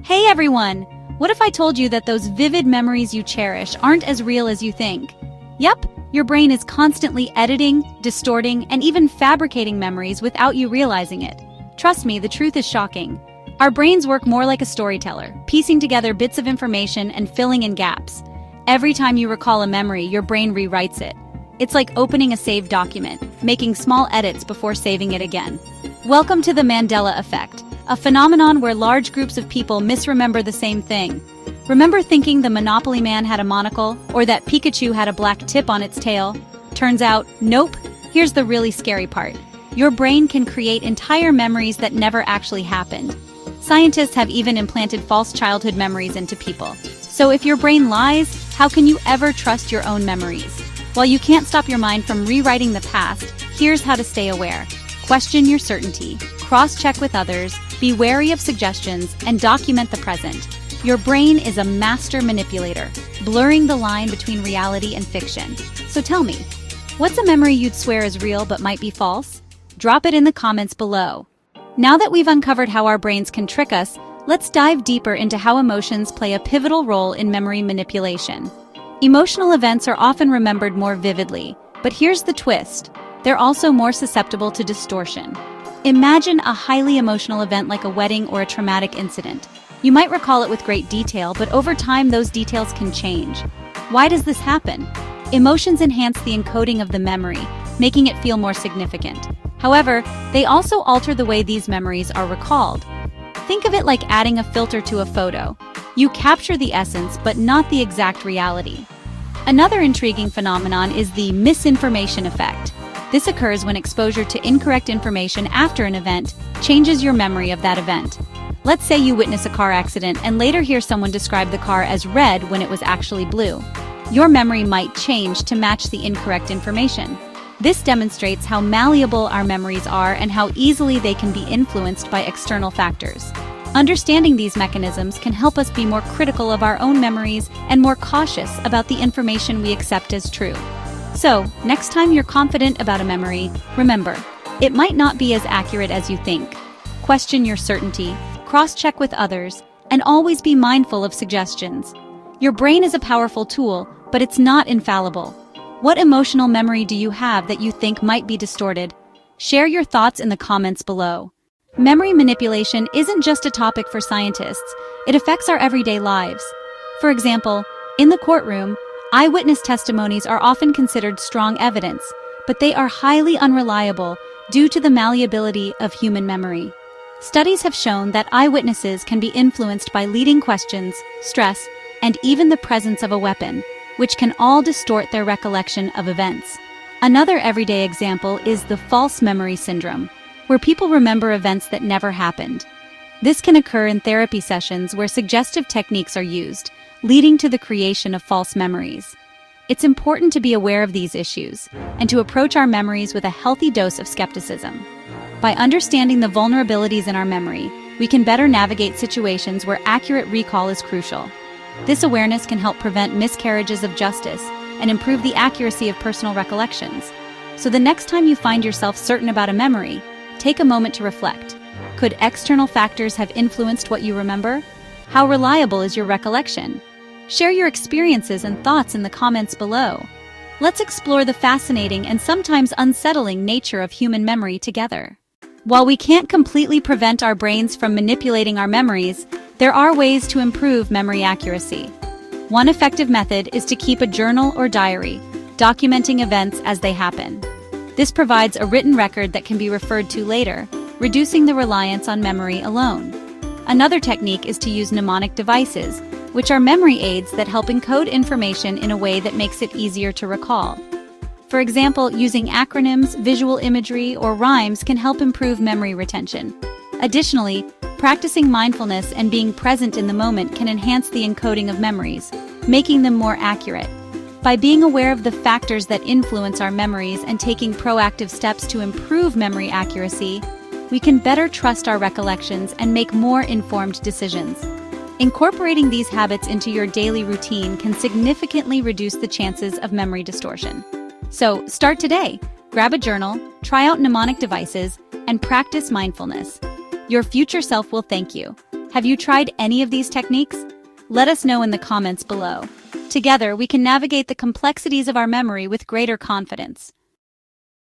Hey everyone! What if I told you that those vivid memories you cherish aren't as real as you think? Yep, your brain is constantly editing, distorting, and even fabricating memories without you realizing it. Trust me, the truth is shocking. Our brains work more like a storyteller, piecing together bits of information and filling in gaps. Every time you recall a memory, your brain rewrites it. It's like opening a saved document, making small edits before saving it again. Welcome to the Mandela Effect, a phenomenon where large groups of people misremember the same thing. Remember thinking the Monopoly Man had a monocle, or that Pikachu had a black tip on its tail? Turns out, nope. Here's the really scary part. Your brain can create entire memories that never actually happened. Scientists have even implanted false childhood memories into people. So if your brain lies, how can you ever trust your own memories? While you can't stop your mind from rewriting the past, here's how to stay aware. Question your certainty, cross-check with others, be wary of suggestions, and document the present. Your brain is a master manipulator, blurring the line between reality and fiction. So tell me, what's a memory you'd swear is real but might be false? Drop it in the comments below. Now that we've uncovered how our brains can trick us, let's dive deeper into how emotions play a pivotal role in memory manipulation. Emotional events are often remembered more vividly, but here's the twist. They're also more susceptible to distortion. Imagine a highly emotional event like a wedding or a traumatic incident. You might recall it with great detail, but over time those details can change. Why does this happen? Emotions enhance the encoding of the memory, making it feel more significant. However, they also alter the way these memories are recalled. Think of it like adding a filter to a photo. You capture the essence, but not the exact reality. Another intriguing phenomenon is the misinformation effect. This occurs when exposure to incorrect information after an event changes your memory of that event. Let's say you witness a car accident and later hear someone describe the car as red when it was actually blue. Your memory might change to match the incorrect information. This demonstrates how malleable our memories are and how easily they can be influenced by external factors. Understanding these mechanisms can help us be more critical of our own memories and more cautious about the information we accept as true. So, next time you're confident about a memory, remember, it might not be as accurate as you think. Question your certainty, cross-check with others, and always be mindful of suggestions. Your brain is a powerful tool, but it's not infallible. What emotional memory do you have that you think might be distorted? Share your thoughts in the comments below. Memory manipulation isn't just a topic for scientists, it affects our everyday lives. For example, in the courtroom, eyewitness testimonies are often considered strong evidence, but they are highly unreliable due to the malleability of human memory. Studies have shown that eyewitnesses can be influenced by leading questions, stress, and even the presence of a weapon, which can all distort their recollection of events. Another everyday example is the false memory syndrome, where people remember events that never happened. This can occur in therapy sessions where suggestive techniques are used, leading to the creation of false memories. It's important to be aware of these issues and to approach our memories with a healthy dose of skepticism. By understanding the vulnerabilities in our memory, we can better navigate situations where accurate recall is crucial. This awareness can help prevent miscarriages of justice and improve the accuracy of personal recollections. So the next time you find yourself certain about a memory, take a moment to reflect. Could external factors have influenced what you remember? How reliable is your recollection? Share your experiences and thoughts in the comments below. Let's explore the fascinating and sometimes unsettling nature of human memory together. While we can't completely prevent our brains from manipulating our memories, there are ways to improve memory accuracy. One effective method is to keep a journal or diary, documenting events as they happen. This provides a written record that can be referred to later, reducing the reliance on memory alone. Another technique is to use mnemonic devices, which are memory aids that help encode information in a way that makes it easier to recall. For example, using acronyms, visual imagery, or rhymes can help improve memory retention. Additionally, practicing mindfulness and being present in the moment can enhance the encoding of memories, making them more accurate. By being aware of the factors that influence our memories and taking proactive steps to improve memory accuracy, we can better trust our recollections and make more informed decisions. Incorporating these habits into your daily routine can significantly reduce the chances of memory distortion. So, start today. Grab a journal, try out mnemonic devices, and practice mindfulness. Your future self will thank you. Have you tried any of these techniques? Let us know in the comments below. Together, we can navigate the complexities of our memory with greater confidence.